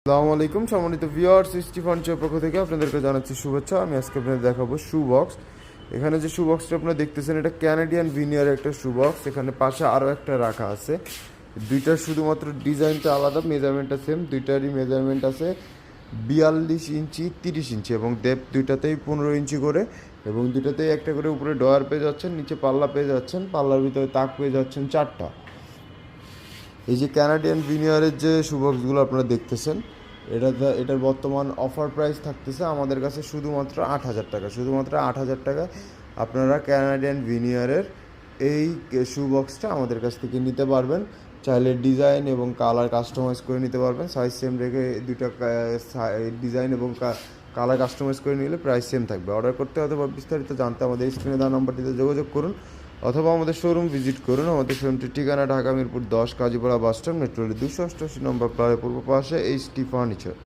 আসসালামু আলাইকুম সম্মানিত ভিউয়ার্স, স্টিফানচের পক্ষ থেকে আপনাদেরকে জানাচ্ছি শুভেচ্ছা। আমি আজকে আপনাদের দেখাবো শু বক্স। এখানে যে শু বক্সটা আপনারা দেখতেছেন এটা ক্যানাডিয়ান ভিনিয়ার একটা শু বক্স। এখানে পাশে আরও একটা রাখা আছে। দুইটার শুধুমাত্র ডিজাইনটা আলাদা, মেজারমেন্টটা সেম। দুইটারই মেজারমেন্ট আছে 42 ইঞ্চি 30 ইঞ্চি এবং ডেপ দুইটাতেই 15 ইঞ্চি করে, এবং দুইটাতেই একটা করে উপরে ডয়ার পেয়ে যাচ্ছেন, নিচে পাল্লা পেয়ে যাচ্ছেন, পাল্লার ভিতরে তাক পেয়ে যাচ্ছেন 4টা। এই যে ক্যানাডিয়ান ভিনিয়ারের যে শু বক্সগুলো আপনারা দেখতেছেন, এটার বর্তমান অফার প্রাইস থাকতেছে আমাদের কাছে শুধুমাত্র 8,000 টাকা। শুধুমাত্র 8,000 টাকায় আপনারা ক্যানাডিয়ান ভিনিয়ারের এই শু বক্সটা আমাদের কাছ থেকে নিতে পারবেন। চাইলে ডিজাইন এবং কালার কাস্টমাইজ করে নিতে পারবেন। সাইজ সেম রেখে দুইটা ডিজাইন এবং কালার কাস্টমাইজ করে নিলে প্রাইস সেম থাকবে। অর্ডার করতে অথবা বিস্তারিত জানতে আমাদের স্ক্রিনে দেওয়া নাম্বারটিতে যোগাযোগ করুন অথবা আমাদের শোরুম ভিজিট করুন। আমাদের শোরুমটির ঠিকানা Dhaka Mirpur 10 Kazipara bus stand, metro rail 288 নম্বর প্লারে পূর্ব পাশে, এইচটি ফার্নিচার।